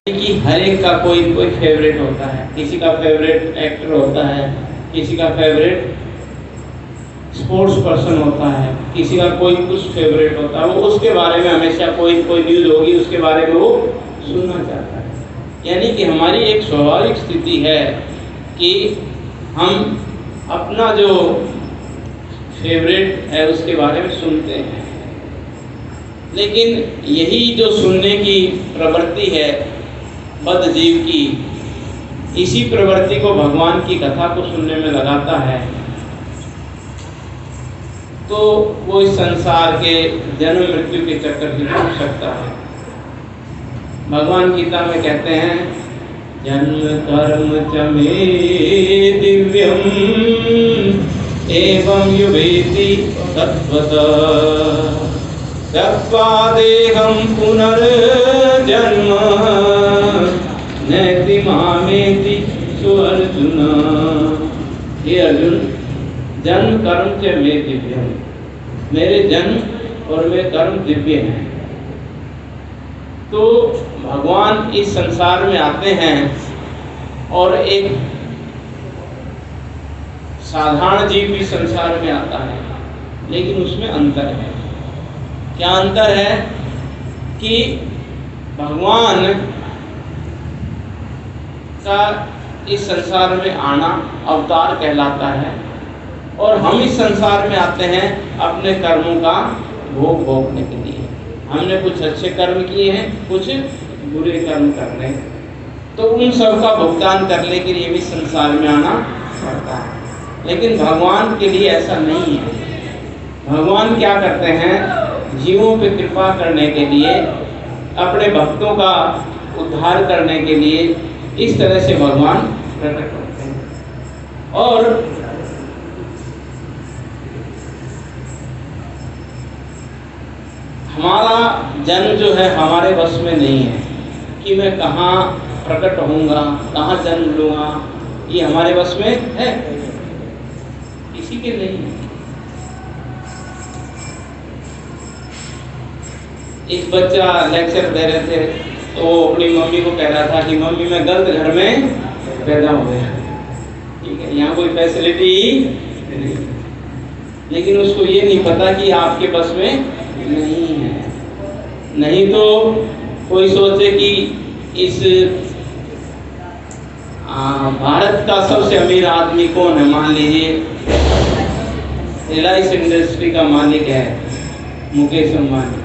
कि हर एक का कोई कोई फेवरेट होता है, किसी का फेवरेट एक्टर होता है, किसी का फेवरेट स्पोर्ट्स पर्सन होता है, किसी का कोई कुछ फेवरेट होता है। वो उसके बारे में हमेशा कोई कोई न्यूज़ होगी, उसके बारे में वो सुनना चाहता है। यानी कि हमारी एक स्वाभाविक स्थिति है कि हम अपना जो फेवरेट है उसके बारे में सुनते हैं। लेकिन यही जो सुनने की प्रवृत्ति है बद्धजीव की, इसी प्रवृत्ति को भगवान की कथा को सुनने में लगाता है तो वो इस संसार के जन्म मृत्यु के चक्कर से छूट सकता है। भगवान गीता में कहते हैं, जन्म कर्म च मे दिव्यम एवं युवेति तत्त्वतः त्यक्त्वा देहं पुनर्जन्म नैति मामेति सुअर्जुन। हे अर्जुन, जन्म कर्म च मे दिव्यम, मेरे जन्म और मेरे कर्म दिव्य हैं। तो भगवान इस संसार में आते हैं और एक साधारण जीव भी संसार में आता है, लेकिन उसमें अंतर है। क्या अंतर है कि भगवान का इस संसार में आना अवतार कहलाता है और हम इस संसार में आते हैं अपने कर्मों का भोग भोगने के लिए। हमने कुछ अच्छे कर्म किए हैं, कुछ बुरे कर्म करने, तो उन सब का भुगतान करने के लिए भी संसार में आना पड़ता है। लेकिन भगवान के लिए ऐसा नहीं है। भगवान क्या करते हैं, जीवों पे कृपा करने के लिए, अपने भक्तों का उद्धार करने के लिए इस तरह से भगवान प्रकट होते हैं। और हमारा जन्म जो है हमारे बस में नहीं है कि मैं कहाँ प्रकट होऊंगा, कहाँ जन्म लूँगा, ये हमारे बस में है, किसी के नहीं है। एक बच्चा लेक्चर दे रहे थे तो वो अपनी मम्मी को कह रहा था कि मम्मी मैं गलत घर में पैदा हो गया, ठीक है, यहाँ कोई फैसिलिटी नहीं, लेकिन उसको ये नहीं पता कि आपके बस में नहीं है। नहीं तो कोई सोचे कि इस भारत का सबसे अमीर आदमी कौन है, मान लीजिए रिलायंस इंडस्ट्री का मालिक है मुकेश अंबानी।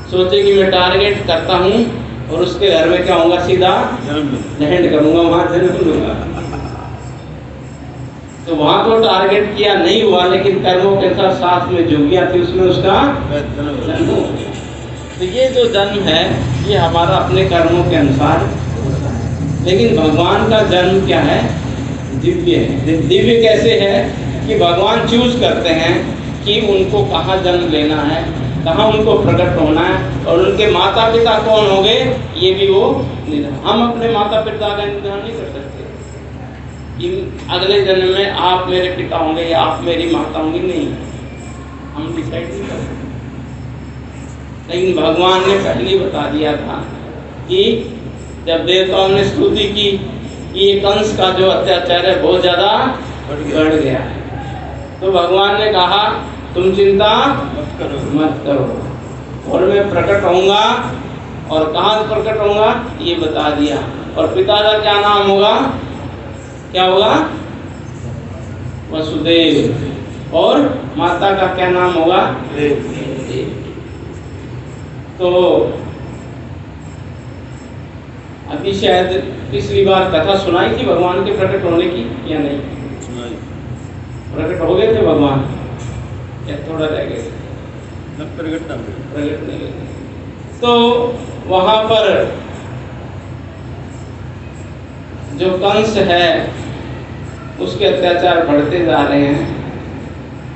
सोचे कि मैं टारगेट करता हूँ और उसके घर में क्या होगा, सीधा लैंड करूँगा, वहाँ जन्म लूँगा। तो वहाँ तो टारगेट किया, नहीं हुआ, लेकिन कर्मों के साथ में जो किया थी उसमें उसका जन्म हो गया। तो ये जो जन्म है ये हमारा अपने कर्मों के अनुसार होता है। लेकिन भगवान का जन्म क्या है, दिव्य है। दिव्य कैसे है कि भगवान चूज करते हैं कि उनको कहाँ जन्म लेना है, कहाँ उनको प्रकट होना है, और उनके माता पिता कौन होंगे ये भी वो निर्धारण। हम अपने माता पिता का निर्धारण नहीं कर सकते कि अगले जन्म में आप मेरे पिता होंगे या आप मेरी माता होंगी, नहीं, हम डिसाइड नहीं कर सकते। लेकिन भगवान ने पहले ही बता दिया था कि जब देवताओं ने स्तुति की कि ये कंस का जो अत्याचार है बहुत ज़्यादा बढ़ गया है, तो भगवान ने कहा तुम चिंता मत करो और मैं प्रकट होऊंगा। और कहाँ प्रकट होऊंगा ये बता दिया। और पिता का क्या नाम होगा, क्या होगा, वसुदेव, और माता का क्या नाम होगा, देव। तो अभी शायद पिछली बार कथा सुनाई थी भगवान के प्रकट होने की या नहीं, प्रकट हो गए थे भगवान या थोड़ा रह गए, प्रकट नहीं गए। तो वहाँ पर जो कंस है उसके अत्याचार बढ़ते जा रहे हैं,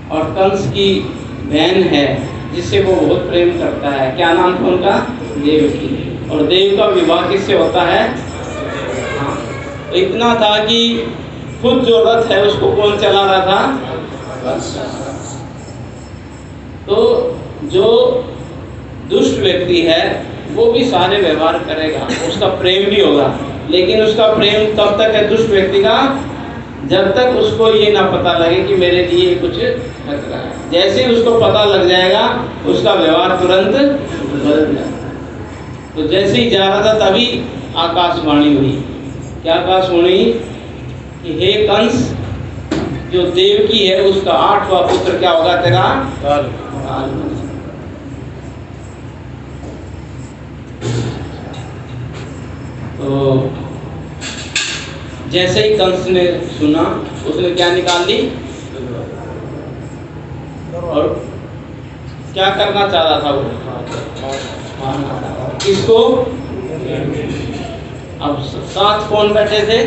और कंस की बहन है जिससे वो बहुत प्रेम करता है, क्या नाम था उनका, देवकी। और देव का विवाह किससे होता है, हाँ, तो इतना था कि खुद जो रथ है उसको कौन चला रहा था, तो जो दुष्ट व्यक्ति है वो भी सारे व्यवहार करेगा, उसका प्रेम भी होगा, लेकिन उसका प्रेम तब तक है दुष्ट व्यक्ति का जब तक उसको ये ना पता लगे कि मेरे लिए कुछ खतरा है। जैसे ही उसको पता लग जाएगा उसका व्यवहार तुरंत बदल जाएगा। तो जैसे ही जा रहा था तभी आकाशवाणी हुई। क्या आकाशवाणी? कि हे कंस, जो देवकी है उसका 8वां पुत्र क्या होगा तेरा? काल। तो जैसे ही कंस ने सुना उसने क्या निकाल ली और क्या करना चाह रहा था वो? किसको? अब 7 कौन बैठे थे?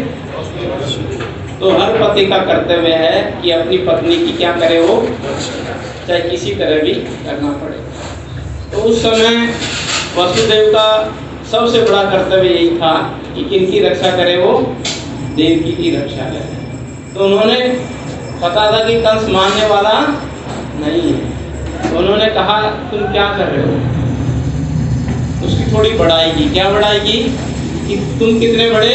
तो हर पति का कर्तव्य है कि अपनी पत्नी की क्या करे वो, चाहे किसी तरह भी करना पड़े। तो उस समय वसुदेव का सबसे बड़ा कर्तव्य यही था कि किनकी रक्षा करे वो? देवकी की रक्षा करे। तो उन्होंने पता था कि कंस मानने वाला नहीं है, तो उन्होंने कहा तुम क्या कर रहे हो? उसकी थोड़ी बड़ाई की। क्या बड़ाई की? कि तुम कितने बड़े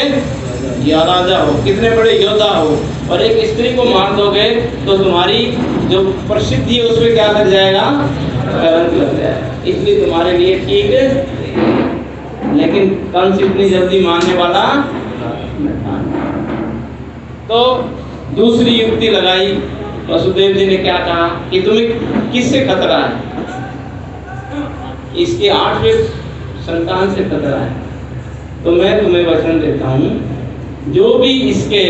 या राजा हो, कितने बड़े योद्धा हो, और एक स्त्री को मार दोगे तो तुम्हारी जो प्रसिद्धि है उसमें क्या लग जाएगा? कलंक लग जाएगा, इसलिए तुम्हारे लिए ठीक है। लेकिन कंस इतनी जल्दी मानने वाला तो दूसरी युक्ति लगाई। वसुदेव जी ने क्या कहा कि तुम्हें किससे खतरा है? इसके 8वें संतान से खतरा है। तो मैं तुम्हें वचन देता हूँ, जो भी इसके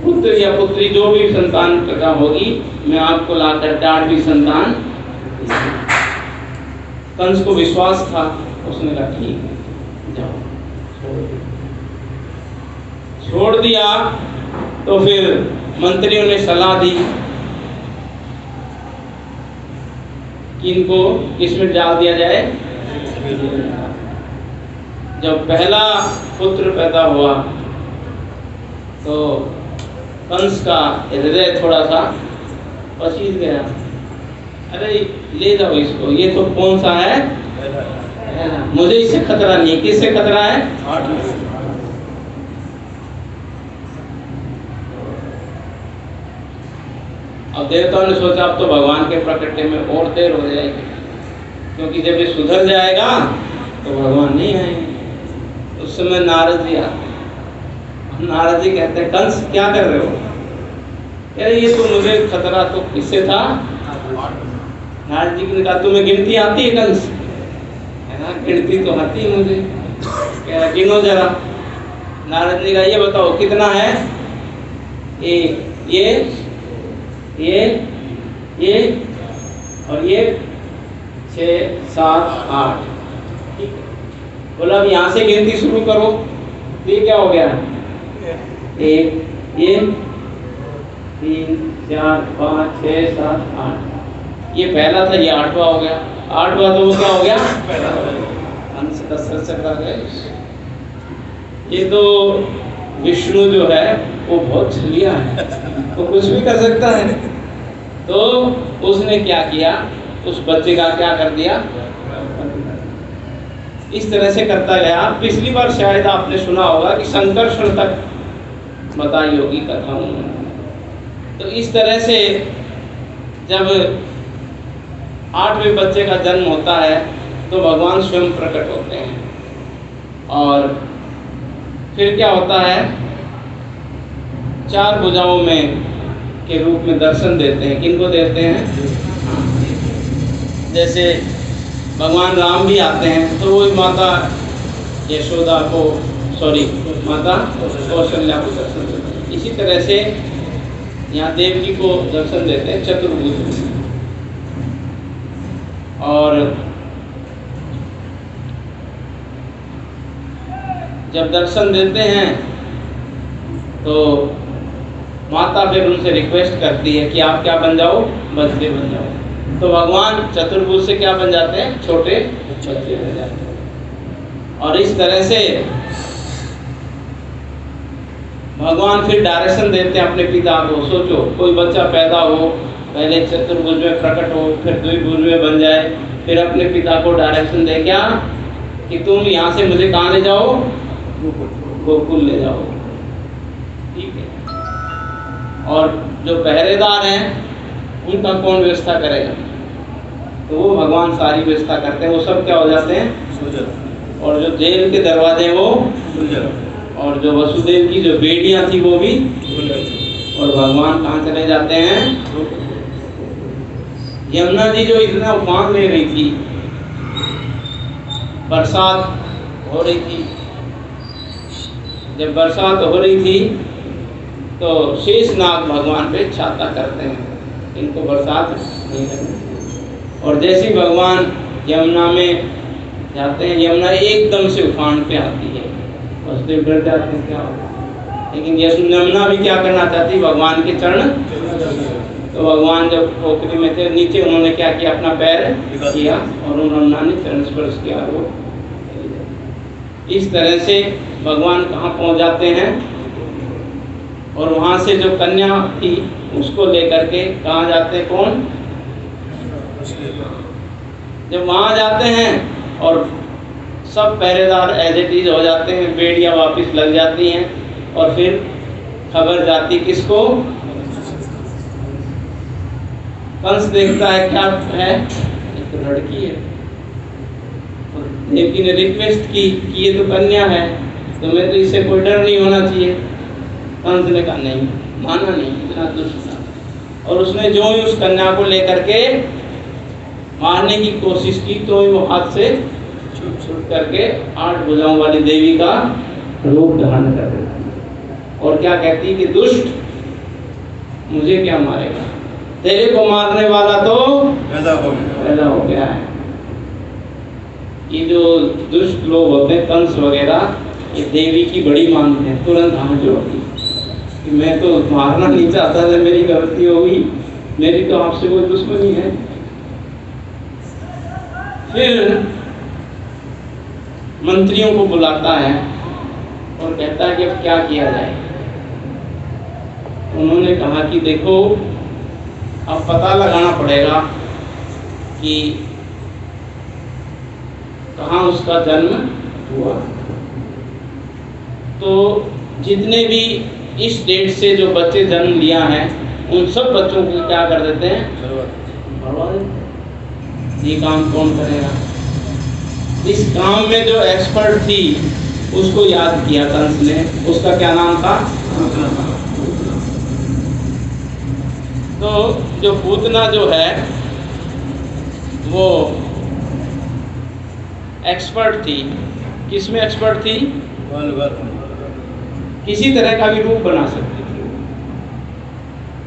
पुत्र या पुत्री जो भी संतान पैदा होगी, मैं आपको लाकर 8वीं संतान। कंस को विश्वास था, उसने कहा ठीक है जाओ, छोड़ दिया। तो फिर मंत्रियों ने सलाह दी कि इनको किसमें डाल दिया जाए। जब पहला पुत्र पैदा हुआ तो कंस का हृदय थोड़ा सा पसीज गया। अरे ले जाओ इसको, ये तो कौन सा है? मुझे इससे खतरा नहीं है। किससे खतरा है? अब देवताओं ने सोचा अब तो भगवान के प्रकटने में और देर हो जाएगी, क्योंकि जब ये सुधर जाएगा तो भगवान नहीं आएंगे। उस समय नारद जी आते हैं। नारद जी कहते हैं कंस क्या कर रहे हो? अरे ये तो मुझे खतरा तो किससे था? नारद जी ने कहा तुम्हें गिनती आती है कंस? है ना, गिनती तो आती है मुझे। क्या गिनो जरा। नारद जी का ये बताओ कितना है? ये और ये 6 7 8। ठीक है, बोला अब यहाँ से गिनती शुरू करो। ये क्या हो गया? 1 ये 3 4 5 6 7 8। ये पहला था, ये 8वां हो गया। 8वां तो वो क्या हो गया? अंश कसरत से करा गया। ये तो विष्णु जो है वो बहुत छलिया है, वो कुछ भी कर सकता है। तो उसने क्या किया? उस बच्चे का क्या कर दिया? इस तरह से करता गया। पिछली बार शायद आपने सुना होगा कि संकर्षण तक बताई होगी कथा उन्होंने। तो इस तरह से जब 8वें बच्चे का जन्म होता है तो भगवान स्वयं प्रकट होते हैं और फिर क्या होता है? 4 भुजाओं में के रूप में दर्शन देते हैं। किनको देते हैं? जैसे भगवान राम भी आते हैं तो वो माता यशोदा को माता कौशल्या को दर्शन देते हैं। इसी तरह से यहाँ देवकी को दर्शन देते हैं चतुर्भुज। और जब दर्शन देते हैं तो माता फिर उनसे रिक्वेस्ट करती है कि आप क्या बन जाओ? बच्चे बन जाओ। तो भगवान चतुर्भुज से क्या बन जाते हैं? छोटे बच्चे बन जाते हैं। और इस तरह से भगवान फिर डायरेक्शन देते हैं अपने पिता को। सोचो कोई बच्चा पैदा हो, पहले चतुर्भुज में प्रकट हो, फिर द्विभुज में बन जाए, फिर अपने पिता को डायरेक्शन दे क्या कि तुम यहाँ से मुझे कहाँ ले जाओ, गोकुल ले जाओ। ठीक है। और जो पहरेदार हैं उनका कौन व्यवस्था करेगा? तो वो भगवान सारी व्यवस्था करते हैं, वो सब क्या हो जाते हैं। और जो जेल के दरवाजे वो, और जो वसुदेव की जो बेड़ियां थी वो भी, और भगवान कहाँ चले जाते हैं? यमुना जी जो इतना उफान ले रही थी, बरसात हो रही थी, जब बरसात हो रही थी तो शेषनाग भगवान पे छाता करते हैं, इनको बरसात नहीं लगती। और जैसे ही भगवान यमुना में जाते हैं, यमुना एकदम से उफान पे आती है, वसुदेव डर जाते हैं क्या होगा। लेकिन यमुना भी क्या करना चाहती, भगवान के चरण। तो भगवान जब पोखरी में थे नीचे, उन्होंने क्या किया, अपना पैर किया और उन्होंने चरण स्पर्श किया। वो इस तरह से भगवान कहाँ पहुँच जाते हैं, और वहाँ से जो कन्या थी उसको लेकर के कहाँ जाते हैं, कौन? जब वहाँ जाते हैं और सब पहरेदार एज इट इज हो जाते हैं, बेड़ियाँ वापस लग जाती हैं, और फिर खबर जाती किसको? कंस देखता है क्या है, एक तो लड़की है। देवकी ने रिक्वेस्ट की कि ये तो कन्या है, तुम्हें तो इससे कोई डर नहीं होना चाहिए। कंस ने कहा नहीं, माना नहीं, इतना दुष्ट था। और उसने जो ही उस कन्या को लेकर के मारने की कोशिश की, तो ही वो हाथ से छूट करके 8 भुजाओं वाली देवी का रूप धारण कर देता। और क्या कहती कि दुष्ट, मुझे क्या मारेगा, तेरे को मारने वाला तो पैदा हो गया है। ये जो दुष्ट लोग होते हैं, कंस वगैरह, ये देवी की बड़ी मानते हैं, तुरंत हाथ जोड़ती कि मैं तो मारना नहीं चाहता था, मेरी गलती हो गई, मेरी तो आपसे कोई दुश्मनी है। फिर मंत्रियों को बुलाता है और कहता है कि अब क्या किया जाए। उन्होंने कहा कि देखो, अब पता लगाना पड़ेगा कि कहाँ उसका जन्म हुआ। तो जितने भी इस डेट से जो बच्चे जन्म लिया है, उन सब बच्चों को क्या कर देते हैं, भरवा देते हैं। ये काम कौन करेगा? इस काम में जो एक्सपर्ट थी उसको याद किया कंस ने, उसका क्या नाम था? तो जो पूतना जो है वो एक्सपर्ट थी, किसमें एक्सपर्ट थी? किसी तरह का भी रूप बना सकती थी,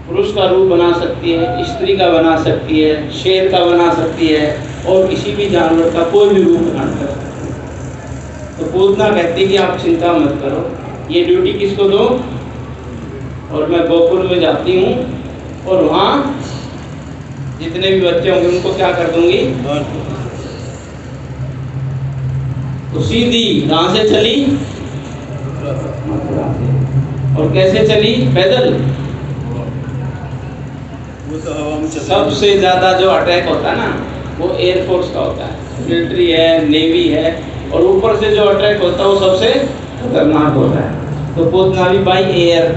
पुरुष का रूप बना सकती है, स्त्री का बना सकती है, शेर का बना सकती है, और किसी भी जानवर का कोई भी रूप बना सकती है। तो पूतना कहती है कि आप चिंता मत करो, ये ड्यूटी किसको दो, और मैं गोकुल में जाती हूँ और वहाँ जितने भी बच्चे होंगे उनको क्या कर दूंगी। तो सीधी कहाँ से चली? और कैसे चली? पैदल। सबसे ज्यादा जो अटैक होता है ना, वो एयरफोर्स का होता है, मिलिट्री है, नेवी है, और ऊपर से जो अटैक होता है वो सबसे खतरनाक होता है। तो पूतना भी बाई एयर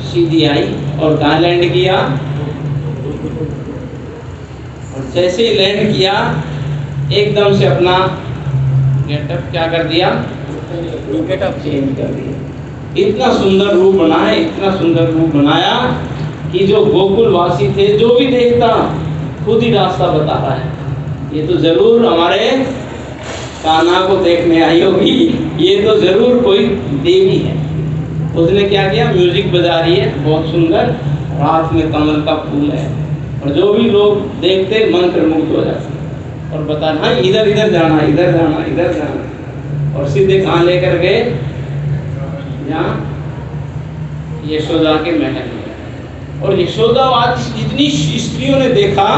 सीधी आई और कहाँ लैंड किया, और जैसे ही लैंड किया एकदम से अपना गेटअप क्या कर दिया, गेटअप चेंज कर दिया। इतना सुंदर रूप बनाया, इतना सुंदर रूप बनाया कि जो गोकुल वासी थे, जो भी देखता खुद ही रास्ता बता रहा है, ये तो जरूर हमारे कान्हा को देखने आई होगी, ये तो जरूर कोई देवी है। उसने क्या किया, म्यूजिक बजा रही है बहुत सुंदर, रात में कमल का फूल है, और जो भी लोग देखते मंत्र मुग्ध हो जाते और बताना हाँ इधर इधर जाना, इधर जाना, इधर जाना, और सीधे कहाँ लेकर गए, जहाँ यशोदा के महल में। और यशोदा आज जितनी स्त्रियों ने देखा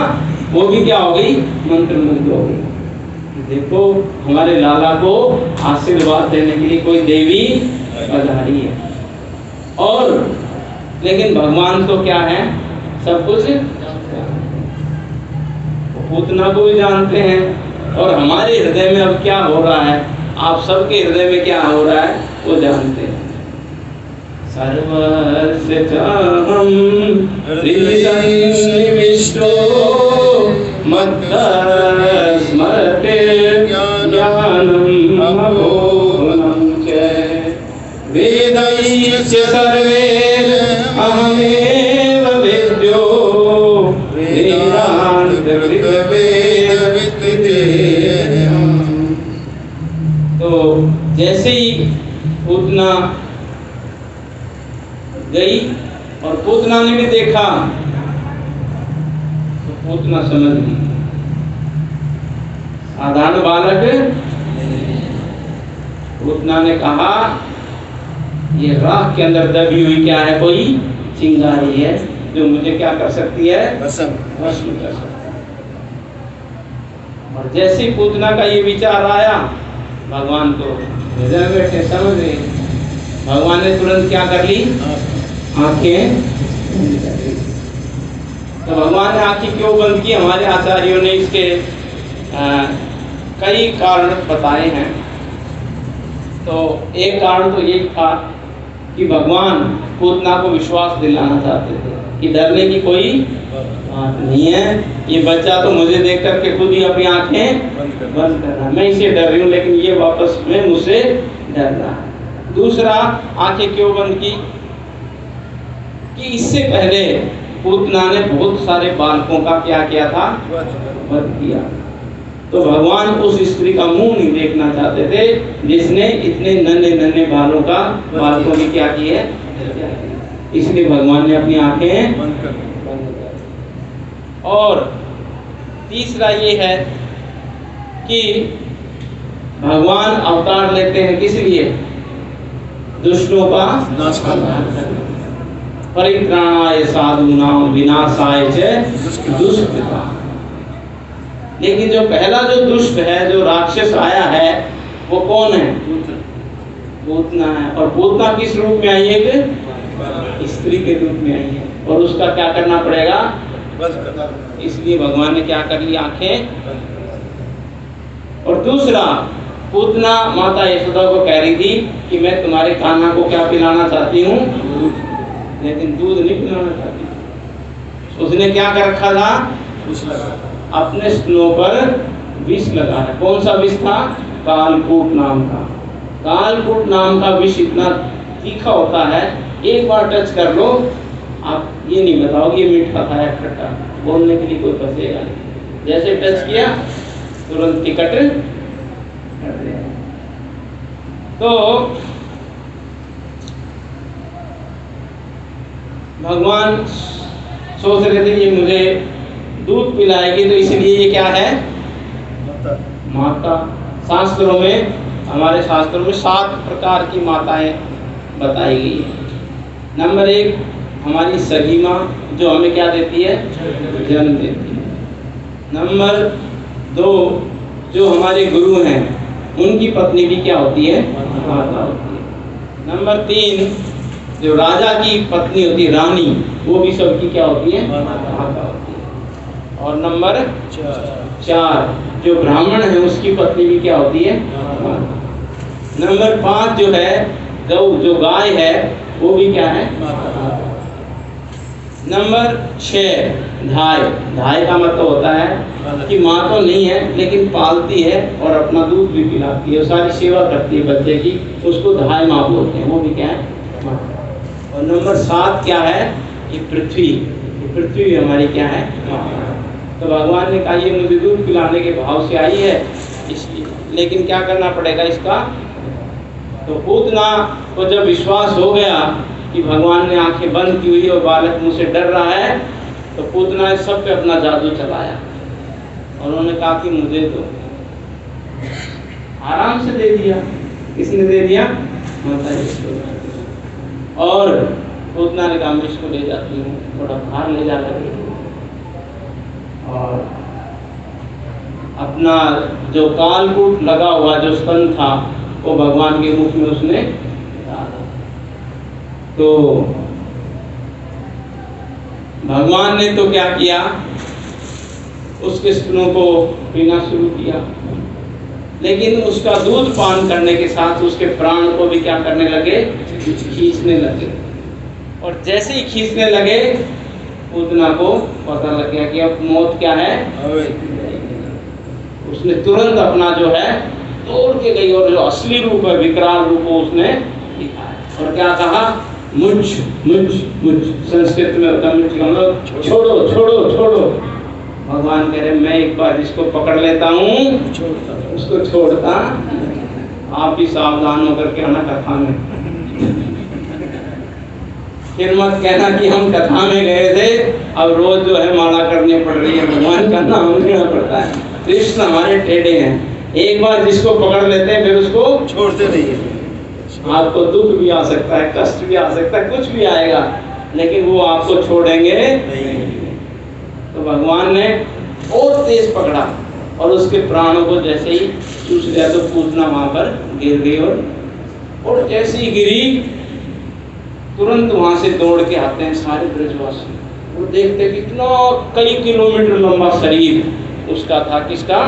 वो भी क्या हो गई, मंत्र मुग्ध हो गई। देखो हमारे लाला को आशीर्वाद देने के लिए कोई देवी पधारी है। और लेकिन भगवान तो क्या है, सब कुछ पूतना को भी जानते हैं। और हमारे हृदय में अब क्या हो रहा है, आप सबके हृदय में क्या हो रहा है वो जानते हैं। सर्वस्य चाहं हृदयनिविष्टो मत्तस्मरते ज्ञानम् अबोधनं च वेदैश्च सर्वैः अहमेव वेद्यो वेदान्तकृतवेदविद्तेऽहम्। तो जैसे ही पूतना गई और पूतना ने भी देखा तो पूतना समझ गई साधारण बालक। पूतना ने कहा ये राख के अंदर दबी हुई क्या है, कोई चिंगारी है जो मुझे क्या कर सकती है, भस्म कर सकती है। और जैसे ही पूतना का ये विचार आया भगवान तो हृदय में बैठे समझ गए। भगवान ने तुरंत क्या कर ली, आंखें। तो भगवान ने आंखें क्यों बंद की, हमारे आचार्यों ने इसके कई कारण बताए हैं। तो एक कारण तो यही था कि भगवान पूतना को विश्वास दिलाना चाहते थे कि डरने की कोई बात नहीं है, ये बच्चा तो मुझे देख करके खुद ही अपनी आंखें बंद कर रहा है, मैं इसे डर रही हूँ लेकिन ये वापस में मुझसे डर रहा है। दूसरा, आंखें क्यों बंद की कि इससे पहले पूतना ने बहुत सारे बालकों का क्या किया था, वध किया। तो भगवान उस स्त्री का मुंह नहीं देखना चाहते थे जिसने इतने नन्हे नन्हे बालकों की क्या की है, इसलिए भगवान ने अपनी आंखें बंद कर। और तीसरा ये है कि भगवान अवतार लेते हैं किस लिए, दुष्टों का नाश करना, परित्राणाय साधूनां विनाशाय च दुष्कृताः। लेकिन जो पहला जो दुष्ट है, जो राक्षस आया है, वो कौन है, पूतना है। और पूतना किस रूप में आई है, स्त्री के रूप में आई है, और उसका क्या करना पड़ेगा, इसलिए भगवान ने क्या कर ली, आंखें। और दूसरा, पूतना माता यशोदा को कह रही थी कि मैं तुम्हारे कान्हा को क्या पिलाना चाहती हूँ, लेकिन दूध नहीं पिलाना चाहती। उसने क्या कर रखा था, अपने स्तनों पर विष लगाया। कौन सा विष था, कालकूट नाम का। कालकूट नाम का विष इतना तीखा होता है, एक बार टच कर लो आप ये नहीं बताओगे ये मीठा था या खट्टा, बोलने के लिए कोई फंसेगा नहीं। जैसे टच किया तुरंत टिकट कर दिया। तो भगवान सोच रहे थे ये मुझे दूध पिलाएगी, तो इसलिए ये क्या है, माता। शास्त्रों में, हमारे शास्त्रों में 7 प्रकार की माताएं बताई गई है। नंबर 1 हमारी सगी माँ, जो हमें क्या देती है, जन्म देती है। नंबर 2 जो हमारे गुरु हैं, उनकी पत्नी भी क्या होती है, माता होती है। नंबर 3 जो राजा की पत्नी होती है, रानी, वो भी सबकी क्या होती है, माता होती है। और नंबर 4 जो ब्राह्मण है, उसकी पत्नी भी क्या होती है, माता। नंबर 5 जो है गौ, जो गाय है, वो भी क्या है, माता। नंबर 6 धाय। धाय का मतलब होता है कि माँ तो नहीं है लेकिन पालती है और अपना दूध भी पिलाती है, सारी सेवा करती है बच्चे की, उसको धाय माँ बोलते हैं, वो भी क्या है, माँ। और नंबर 7 क्या है, ये पृथ्वी। ये पृथ्वी भी हमारी क्या है, माँ। तो भगवान ने कहा ये मुझे दूध पिलाने के भाव से आई है, इसलिए, लेकिन क्या करना पड़ेगा इसका। तो पूतना को जब विश्वास हो गया कि भगवान ने आंखें बंद की हुई और बालक मुझसे डर रहा है, तो पूतना ने सब पे अपना जादू चलाया और उन्होंने कहा कि मुझे तो आराम से दे दिया। किसने दे दिया, माता यशोदा। और पूतना ने कहा मैं इसको ले जाती हूँ, थोड़ा बाहर ले जा करके, और अपना जो कालकूट लगा हुआ जो स्तन था वो भगवान के मुख में उसने डाला। तो भगवान ने तो क्या किया, उसके स्तनों को पीना शुरू किया, लेकिन उसका दूध पान करने के साथ उसके प्राण को भी क्या करने लगे, खींचने लगे। और जैसे ही खींचने लगे पूतना को पता लग गया कि अब मौत क्या है, उसने तुरंत अपना जो है तोड़ के गई और जो असली रूप है, विकराल रूप, वो उसने दिखाया। और क्या कहा, मुझ मुझ मुझ, संस्कृत में होता मुझ का मतलब छोड़ो छोड़ो छोड़ो। भगवान कह रहे मैं एक बार जिसको पकड़ लेता हूँ उसको छोड़ता। आप भी सावधान होकर के आना कथा में, फिर मत कहना कि हम कथा में गए थे अब रोज जो है माला करनी पड़ रही है, भगवान का नाम लेना पड़ता है। कृष्ण हमारे टेढ़े हैं, एक बार जिसको पकड़ लेते हैं फिर उसको छोड़ते नहीं है। आपको दुख भी आ सकता है, कष्ट भी आ सकता है, कुछ भी आएगा, लेकिन वो आपको छोड़ेंगे नहीं। तो भगवान ने और तेज पकड़ा और उसके प्राणों को जैसे ही चूस लिया तो पूतना वहां पर गिर गई। और जैसे ही गिरी तुरंत वहां से दौड़ के आते हैं सारे ब्रजवासी। वो देखते कितना कई किलोमीटर लंबा शरीर उसका था, किसका,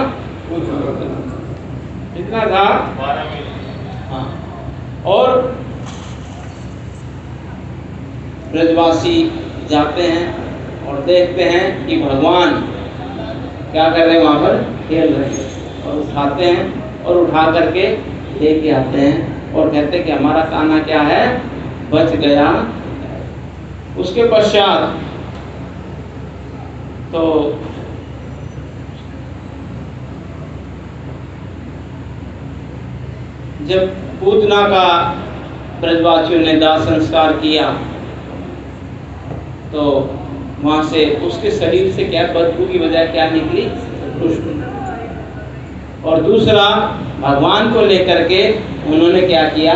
कितना था, 12 मील। हाँ, और ब्रजवासी जाते हैं और देखते हैं कि भगवान क्या कर रहे हैं, वहां पर खेल रहे हैं। और उठाते हैं और उठा करके लेके आते हैं और कहते हैं कि हमारा कान्हा क्या है, बच गया। उसके पश्चात तो जब पूतना का ब्रजवासियों ने दाह संस्कार किया तो वहां से उसके शरीर से क्या बदबू की बजाय क्या निकली, पुष्प। और दूसरा, भगवान को लेकर के उन्होंने क्या किया,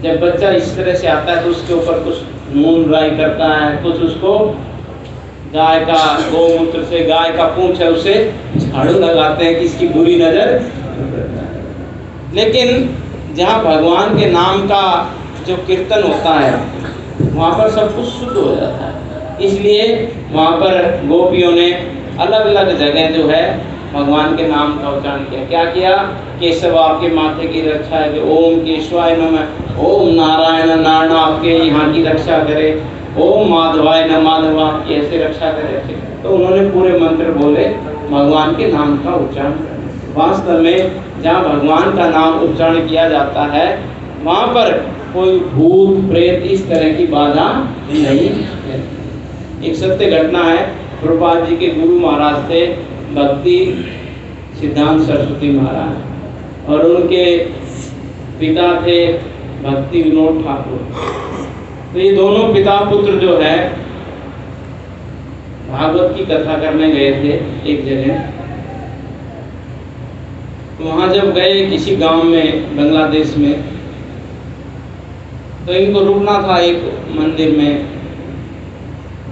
जब बच्चा इस तरह से आता है तो उसके ऊपर कुछ नून राई करता है, कुछ उसको गाय का गोमूत्र से, गाय का पूंछ है उसे झाड़ू लगाते हैं कि इसकी बुरी नजर। लेकिन जहाँ भगवान के नाम का जो कीर्तन होता है वहाँ पर सब कुछ शुद्ध हो जाता है। इसलिए वहाँ पर गोपियों ने अलग अलग जगह जो है भगवान के नाम का उच्चारण किया। क्या किया, केशव आपके माथे की रक्षा है, ओम केशवाय नमः, ओम नारायण नारायण आपके यहाँ की रक्षा करे, ओम माधवाय नमः माधव आपकी ऐसे रक्षा करे। तो उन्होंने पूरे मंत्र बोले भगवान के नाम का उच्चारण करने। वास्तव में जहाँ भगवान का नाम उच्चारण किया जाता है वहाँ पर कोई भूत प्रेत इस तरह की बाधा नहीं है। एक सत्य घटना है, प्रभुपाद जी के गुरु महाराज थे भक्ति सिद्धांत सरस्वती महाराज, और उनके पिता थे भक्ति विनोद ठाकुर। तो ये दोनों पिता पुत्र जो है भागवत की कथा करने गए थे एक जगह। तो वहाँ जब गए किसी गांव में बांग्लादेश में, तो इनको रुकना था एक मंदिर में।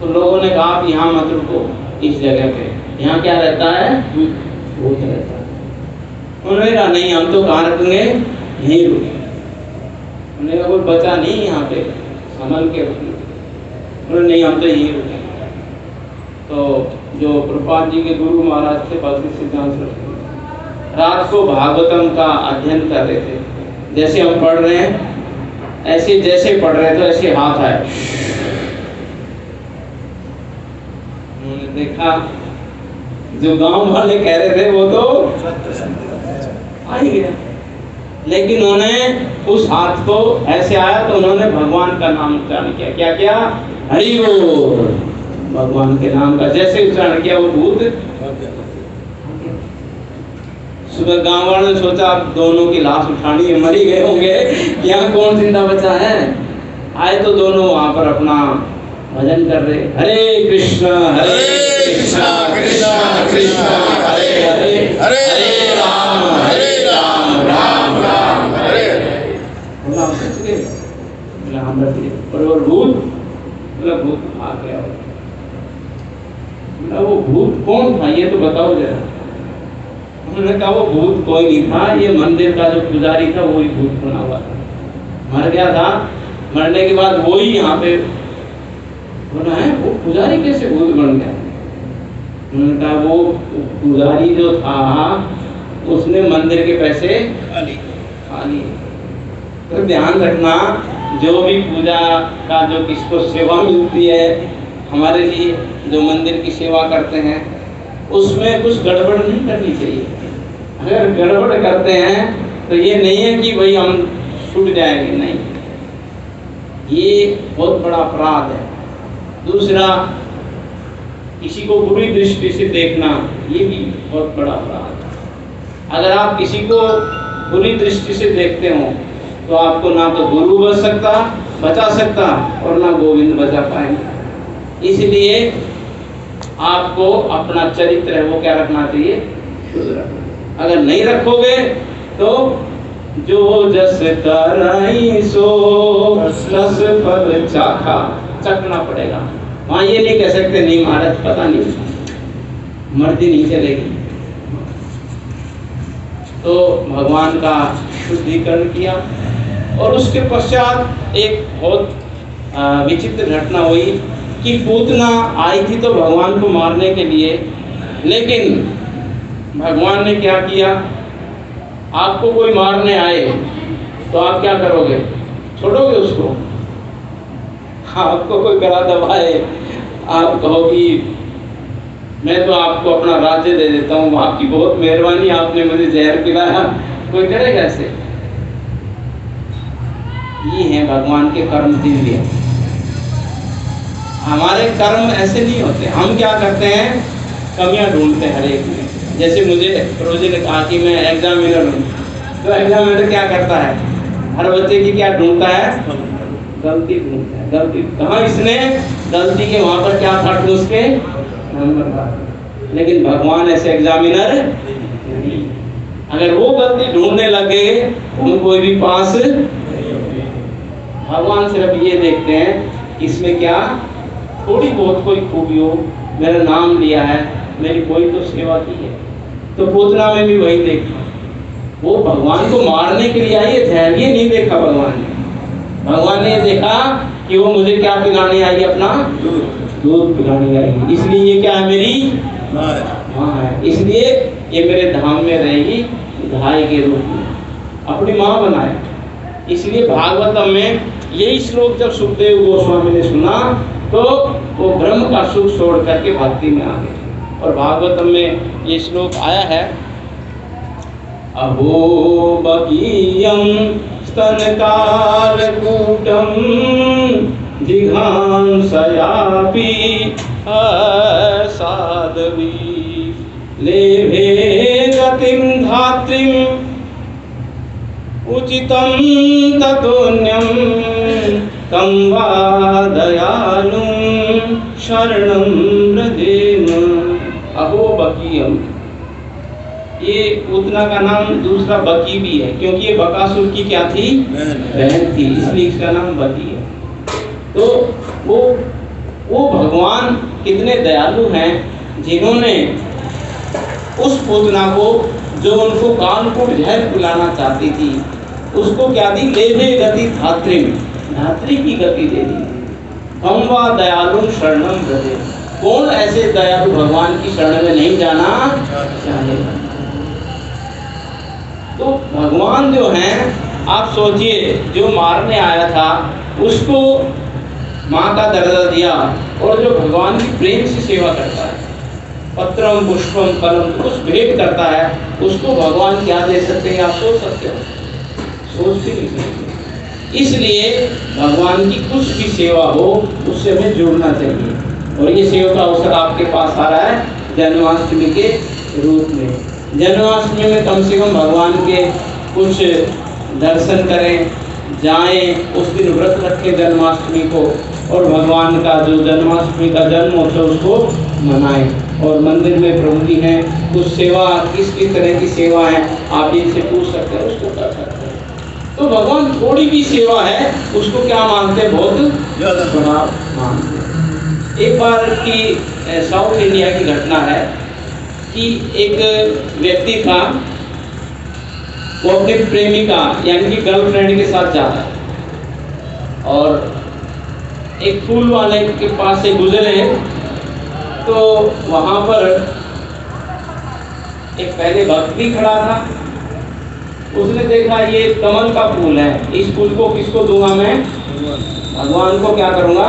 तो लोगों ने कहा आप यहाँ मत रुको, इस जगह पे यहाँ क्या रहता है, भूत रहता है। उन्होंने कहा नहीं हम तो कहाँ रुकेंगे, यहीं रुकेंगे। उन्होंने कहा कोई बचा नहीं यहाँ पे, संभल के रुकेंगे। उन्होंने नहीं हम तो यहीं रुकेंगे। तो जो प्रभुपाद जी के गुरु महाराज थे भक्ति सिद्धांत सरस्वती, रात को भागवतम का अध्ययन कर रहे थे। जैसे हम पढ़ रहे हैं ऐसे, जैसे पढ़ रहे थे ऐसे हाथ आए। उन्होंने देखा जो गांव वाले कह रहे थे वो तो आ ही गया, लेकिन उन्होंने उस हाथ को ऐसे आया तो उन्होंने भगवान का नाम उच्चारण किया। क्या क्या, हरि बोल, भगवान के नाम का जैसे उच्चारण किया वो भूत। सुबह गांव वालों ने सोचा अब दोनों की लाश उठानी है, मर ही गए होंगे, यहाँ कौन जिंदा बचा है। आए तो दोनों वहां पर अपना भजन कर रहे, हरे कृष्णा कृष्णा कृष्णा हरे हरे, हरे राम राम राम हरे हरे। और भूत मतलब भूत आ गया। वो भूत कौन था ये तो बताओ जरा। उन्होंने कहा वो भूत कोई नहीं था, ये मंदिर का जो पुजारी था वही भूत बना हुआ था, मर गया था। मरने के बाद वही यहाँ पे बना है। वो पुजारी कैसे भूत बन गया। उन्होंने कहा वो पुजारी जो था उसने मंदिर के पैसे खाली। तो ध्यान रखना, जो भी पूजा का जो किसको सेवा मिलती है हमारे लिए, जो मंदिर की सेवा करते हैं, उसमें कुछ गड़बड़ नहीं करनी चाहिए। अगर गड़बड़ करते हैं तो ये नहीं है कि भाई हम छूट जाएंगे, नहीं, ये बहुत बड़ा अपराध है। दूसरा, किसी को बुरी दृष्टि से देखना, ये भी बहुत बड़ा अपराध है। अगर आप किसी को बुरी दृष्टि से देखते हो तो आपको ना तो गुरु बचा सकता और ना गोविंद बचा पाएंगे। इसलिए आपको अपना चरित्र है वो क्या रखना चाहिए, शुद्ध रखना। अगर नहीं रखोगे तो जो जस कराई सो रस फल चाखा, चखना पड़ेगा। वहाँ ये नहीं कह सकते नहीं महाराज पता नहीं, मर्जी नहीं चलेगी। तो भगवान का शुद्धिकरण किया और उसके पश्चात एक बहुत विचित्र घटना हुई कि पूतना आई थी तो भगवान को मारने के लिए, लेकिन भगवान ने क्या किया, आपको कोई मारने आए तो आप क्या करोगे, छोड़ोगे उसको? आपको कोई गला दबाए, आप कहोगी मैं तो आपको अपना राज्य दे देता हूँ, आपकी बहुत मेहरबानी, आपने मुझे जहर पिलाया, कोई करेगा ऐसे? ये है भगवान के कर्म दिव्य। हमारे कर्म ऐसे नहीं होते। हम क्या करते हैं, कमियां ढूंढते हैं हर एक में। जैसे मुझे रोजी ने कहा कि मैं एग्जामिनर हूँ, तो एग्जामिनर क्या करता है, हर बच्चे की क्या ढूंढता है, गलती ढूंढता है। गलती कहाँ, इसने गलती के वहां पर क्या था, उसके नंबर था। लेकिन भगवान ऐसे एग्जामिनर नहीं। अगर वो गलती ढूंढने लगे तो कोई भी पास, भगवान सिर्फ ये देखते हैं इसमें क्या थोड़ी बहुत कोई खूबी हो, मेरा नाम लिया है, मेरी कोई तो सेवा की है। तो पूतना में भी वही देखा, वो भगवान को मारने के लिए आई है, धैर्य नहीं देखा भगवान ने। भगवान ने देखा कि वो मुझे क्या पिलाने आई, अपना दूध पिलाने आई। इसलिए ये क्या है, मेरी माँ है, इसलिए ये मेरे धाम में रहेगी गाय के रूप में, अपनी माँ बनाए। इसलिए भागवतम में यही श्लोक जब सुखदेव गोस्वामी ने सुना तो वो ब्रह्म का सुख छोड़ करके भक्ति में आ गए। और भागवतम में ये श्लोक आया है, अहो बकीयम स्तनकारकूटम जिघांसयापि साधवी लेभे गतिं धात्रीं उचितं ततोऽन्यं तं वा दयालुं शरणं व्रजेम। अहो बकीयम, ये पूतना का नाम दूसरा बकी भी है, क्योंकि ये बकासुर की क्या थी, बहन थी, इसलिए इसका नाम बकी है। तो वो भगवान कितने दयालु हैं, जिन्होंने उस पूतना को, जो उनको कालकूट जहर पिलाना चाहती थी, उसको क्या दी, लेभे गति धात्री, धात्री की गति दे दी। हम वा दयालु शरणम व्रजे, कौन ऐसे दयालु भगवान की शरण में नहीं जाना चाहेगा। तो भगवान जो हैं, आप सोचिए, जो मारने आया था उसको माँ का दर्जा दिया, और जो भगवान की प्रेम से सेवा करता है, पत्रम पुष्पम फलम, कुछ भेंट करता है, उसको भगवान क्या दे सकते हैं, आप सोच सकते हो, सोच भी नहीं सकते। इसलिए भगवान की कुछ भी सेवा हो उससे हमें जुड़ना चाहिए। और ये सेवा का अवसर आपके पास आ रहा है जन्माष्टमी के रूप में। जन्माष्टमी में कम से कम भगवान के कुछ दर्शन करें, जाएं, उस दिन व्रत रखें जन्माष्टमी को, और भगवान का जो जन्माष्टमी का जन्म उत्सव उसको मनाएं। और मंदिर में प्रभु जी हैं, कुछ सेवा, किस किस तरह की सेवा है आप इनसे पूछ सकते हैं, उसको कर सकते हैं। तो भगवान थोड़ी भी सेवा है उसको क्या मानते हैं, बहुत बड़ा मानते हैं। एक बार की साउथ इंडिया की घटना है कि एक व्यक्ति था, वो अपनी प्रेमिका यानी कि गर्लफ्रेंड के साथ जाता है और एक फूल वाले के पास से गुजरे, तो वहाँ पर एक पहले भक्त भी खड़ा था, उसने देखा ये कमल का फूल है, इस फूल को किसको दूंगा मैं? भगवान को क्या करूंगा?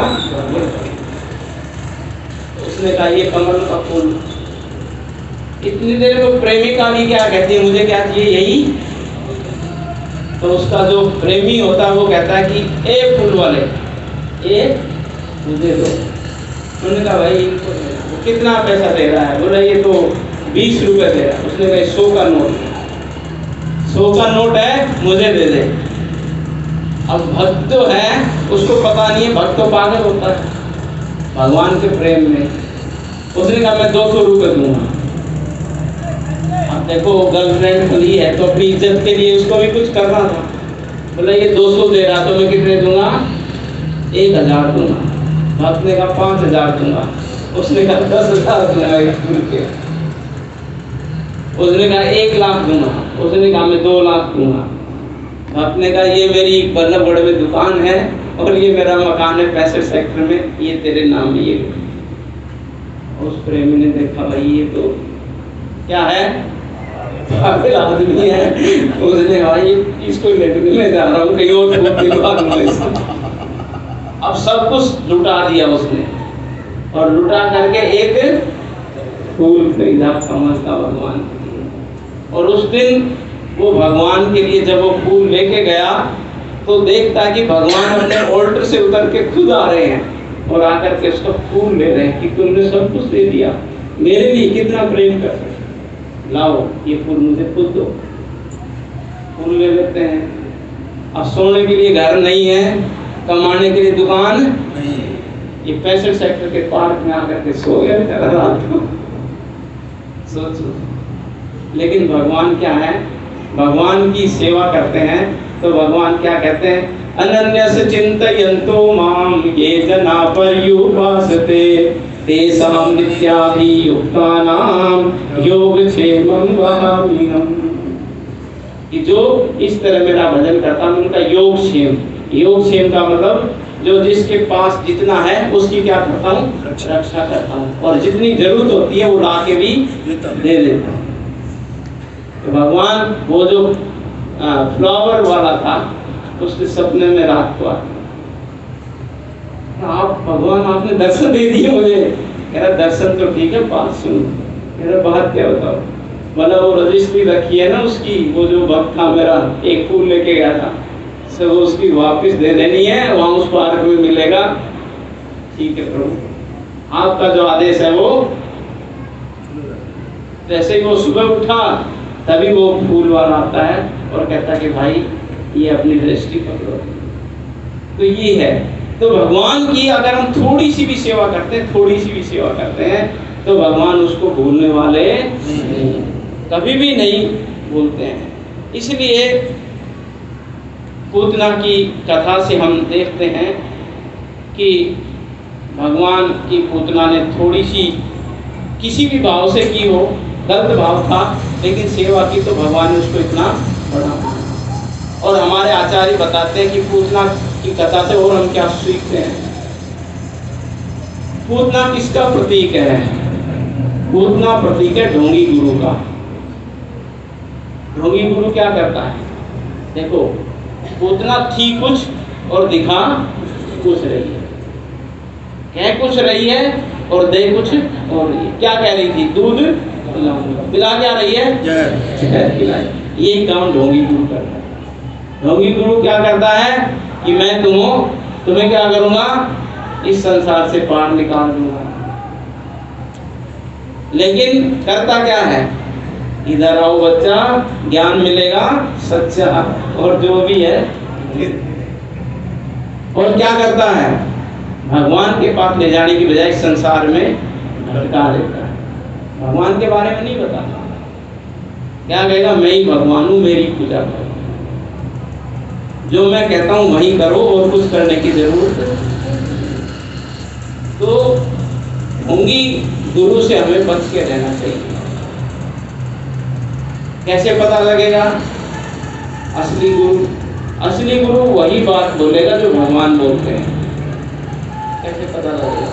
उसने कहा ये कमल का फूल। इतनी देर में प्रेमिका भी क्या कहती है, मुझे क्या चाहिए? यही। तो उसका जो प्रेमी होता है वो कहता है कि ए फूल वाले, ए मुझे दो। उन्होंने कहा भाई इनको वो कितना पैसा दे रहा है? बोला ये तो 20 रुपए दे रहा है। उसने कहा 100 का नोट, 100 का नोट है, मुझे दे दे। अब भक्त तो है, उसको पता नहीं है, भक्त तो पागल होता है भगवान के प्रेम में। उसने कहा मैं 200 रुपये दूंगा। अब देखो गर्लफ्रेंड खुली है तो अपनी इज्जत के लिए उसको भी कुछ करना था। बोला ये 200 दे रहा तो मैं कितने दूंगा? 1000 दूंगा। भक्त ने कहा 5000 दूंगा। उसने कहा 10,000 दूंगा। उसने कहा 1 लाख दूंगा। उसने कहा मैं 2 लाख दूंगा। भक्त ने कहा ये मेरी बल्लभगढ़ में दुकान है और ये मेरा मकान है 65 सेक्टर में, ये तेरे नाम में ये। उस प्रेमी ने देखा भाई ये तो क्या है, पागल आदमी है। उसने कहा ये इसको ले जा रहा हूँ कहीं और। अब सब कुछ लुटा दिया उसने और लुटा करके एक फूल खरीदा कमल का भगवान के लिए। और उस दिन वो भगवान के लिए जब वो फूल लेके गया तो देखता है कि भगवान अपने ऑल्टर से उतर के खुद आ रहे हैं और आकर के उसका फूल ले रहे हैं कि तुमने सब कुछ दे दिया, मेरे लिए कितना प्रेम कर सकते, लाओ ये फूल मुझे खुद दो। फूल ले लेते हैं। अब सोने के लिए घर नहीं है, कमाने के लिए दुकान नहीं, ये 65 सेक्टर के पार्क में आकर के सो गए रात को। सोचो, लेकिन भगवान क्या है? भगवान की सेवा करते हैं तो भगवान क्या कहते हैं? अनन्यस चिंतयन्तो माम ये जना पर्युपासते तेषां नित्याभियुक्तानां योगक्षेमं वहाम्यहम्। कि जो इस तरह मेरा भजन करता है उनका योगक्षेम। योगक्षेम का मतलब जो जिसके पास जितना है उसकी क्या करता हूँ? रक्षा करता हूँ, और जितनी जरूरत होती है वो ला के भी दे देता हूँ। तो भगवान वो जो फ्लावर वाला था उसके सपने में रात को आया, आप भगवान आपने दर्शन दे दिए मुझे। कह रहा दर्शन तो ठीक है, बात सुन। कह रहा बात क्या बताओ? बोला वो रजिस्ट्री रखी है ना उसकी, वो जो भक्त था मेरा एक फूल लेके गया था, से वो उसकी वापस दे देनी है, वहां उस पार्क में मिलेगा। ठीक है प्रभु, आपका जो आदेश है वो। जैसे ही वो सुबह उठा तभी वो फूल वाला आता है और कहता है कि भाई ये अपनी दृष्टि पकड़ो। तो ये है, तो भगवान की अगर हम थोड़ी सी भी सेवा करते हैं, थोड़ी सी भी सेवा करते हैं तो भगवान उसको भूलने वाले नहीं, कभी भी नहीं भूलते हैं। इसलिए पूतना की कथा से हम देखते हैं कि भगवान की पूतना ने थोड़ी सी किसी भी भाव से की हो, गलत भाव था, लेकिन सेवा की तो भगवान ने उसको इतना बढ़ा। और हमारे आचार्य बताते हैं कि पूतना की कथा से और हम क्या सीखते हैं। पूतना किसका प्रतीक है? पूतना प्रतीक है ढोंगी गुरु का। ढोंगी गुरु क्या करता है? देखो, पूतना थी कुछ और दिखा कुछ रही है, कह कुछ रही है और दे कुछ और रही है। क्या कह रही थी? दूध पिला क्या रही है? जहर पिलाई। यही काम ढोंगी गुरु करता है। ढोंगी गुरु क्या करता है कि मैं तुम्हें क्या करूंगा? इस संसार से पार निकाल दूंगा। लेकिन करता क्या है? इधर आओ बच्चा, ज्ञान मिलेगा सच्चा, और जो भी है। और क्या करता है? भगवान के पास ले जाने की बजाय संसार में भटका देता है। भगवान के बारे में नहीं बताता। क्या कहेगा? मैं ही भगवान हूं, मेरी पूजा करो, जो मैं कहता हूं वही करो, और कुछ करने की जरूरत नहीं। तो ढोंगी गुरु से हमें बच के रहना चाहिए। कैसे पता लगेगा असली गुरु? असली गुरु वही बात बोलेगा जो भगवान बोलते हैं। कैसे पता लगेगा?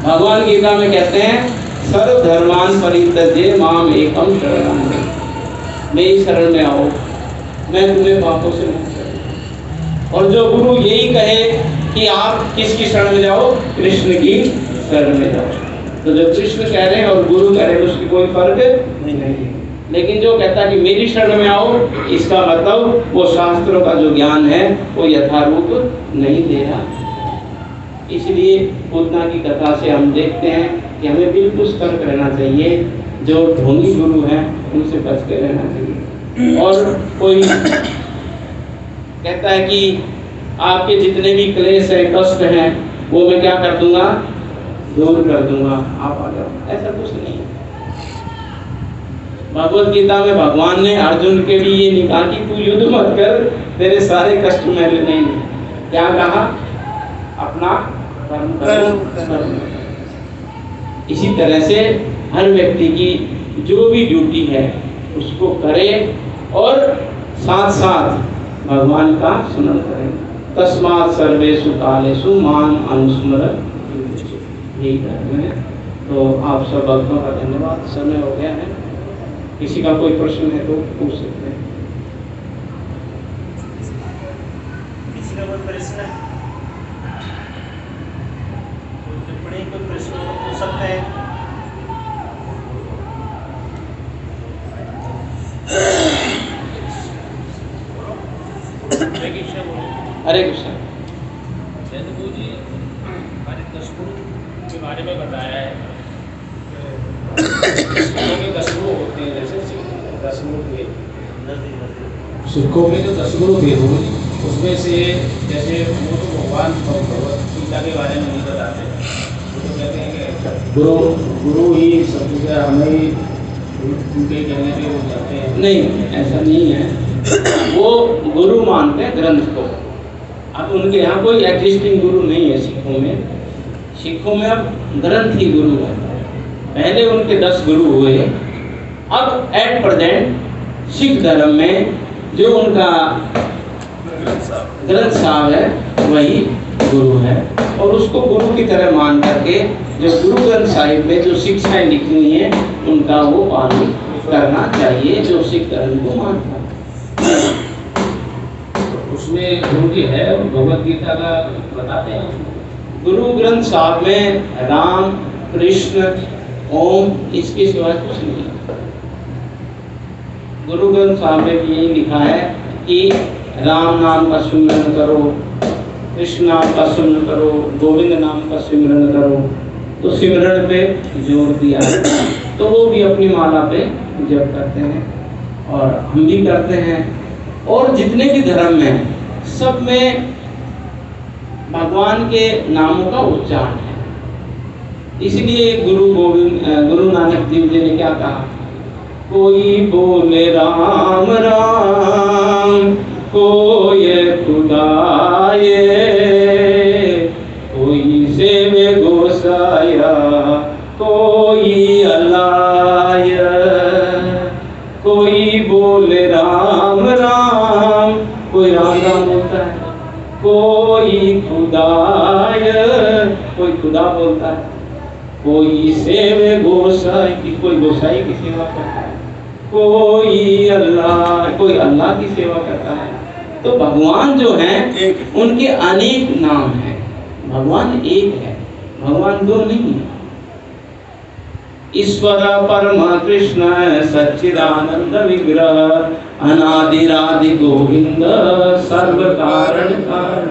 भगवान गीता में कहते हैं सर्वधर्मान् परित्यज्य माम एकम शरणं व्रज। मेरी शरण में आओ, मैं तुम्हें पापों से मुक्त करूंगा। और जो गुरु यही कहे कि आप किसकी शरण में जाओ, कृष्ण की शरण में जाओ, तो जो कृष्ण कह रहे हैं और गुरु कह रहे हैं उसकी कोई फर्क नहीं है। लेकिन जो कहता है कि मेरी शरण में आओ, इसका मतलब वो शास्त्रों का जो ज्ञान है वो यथारूप नहीं दे रहा। इसलिए पूतना की कथा से हम देखते हैं कि हमें बिल्कुल सतर्क रहना चाहिए। जो ढोंगी गुरु हैं उनसे बच के रहना चाहिए। और कोई कहता है कि आपके जितने भी क्लेश है, कष्ट हैं, वो मैं क्या कर दूंगा, दूर कर दूंगा, आप आ जाओ। ऐसा कुछ नहीं है। भगवत गीता में भगवान ने अर्जुन के लिए ये नहीं कहा कि तू युद्ध मत कर, तेरे सारे कष्ट मैं नहीं। क्या कहा, अपना कर्म करो। इसी तरह से हर व्यक्ति की जो भी ड्यूटी है उसको करे और साथ साथ भगवान का स्मरण करें। तस्मात् सर्वेषु कालेषु मां अनुस्मरन्। यही धर्म है। तो आप सब भक्तों का धन्यवाद। समय हो गया है। किसी का कोई प्रश्न है तो पूछ सकते हैं। किसी का कोई प्रश्न है, कोई टिप्पणी, कोई प्रश्न हो पूछ सकते हैं। हरे कृष्ण। जैन जी हमारे 10 गुरु के बारे में बताया है। सिखों के 10 गुरु होते हैं, जैसे 10 गुरु थे सिखों में जो 10 गुरु थे उसमें से जैसे वो तो भगवान भगवत गीता के बारे में नहीं बताते, वो तो कहते हैं कि गुरु ही सब कुछ है, हमें ही उनके कहने पे वो जाते हैं। नहीं, ऐसा नहीं है। वो गुरु मानते हैं ग्रंथ को। अब उनके यहाँ कोई एग्जिस्टिंग गुरु नहीं है सिखों में। सिखों में अब ग्रंथ ही गुरु है। पहले उनके 10 गुरु हुए। अब एट प्रेजेंट सिख धर्म में जो उनका ग्रंथ साहब है वही गुरु है। और उसको गुरु की तरह मान करके जो गुरु ग्रंथ साहिब में जो शिक्षाएं लिखी हुई हैं उनका वो पालन करना चाहिए, जो सिख धर्म को मानता है। उसमें गुरु की है और भगवत गीता का बताते हैं। गुरु ग्रंथ साहब में राम, कृष्ण, ओम, इसके सिवा कुछ नहीं है। गुरु ग्रंथ साहब में भी यही लिखा है कि राम नाम का सिमरन करो, कृष्ण नाम का सिमरन करो, गोविंद नाम का सिमरन करो। तो सिमरन पे जोर दिया है। तो वो भी अपनी माला पे जप करते हैं और हम भी करते हैं। और जितने भी धर्म में सब में भगवान के नामों का उच्चारण है। इसलिए गुरु नानक देव जी ने क्या कहा, कोई बोले राम राम, कोई खुदाये, कोई सेवे गोसाया, कोई अलाय। कोई बोले राम राम, कोई राम राम बोलता है, कोई खुदाय, कोई खुदा बोलता है, कोई सेवे गोसाई की, कोई गोसाई की सेवा करता है, कोई अल्लाह की सेवा करता है। तो भगवान जो हैं उनके अनेक नाम हैं। भगवान एक है, भगवान दो नहीं है। ईश्वर परम कृष्ण सच्चिदानंद विग्रह, अनादिरादि गोविंद सर्व कारण कारण।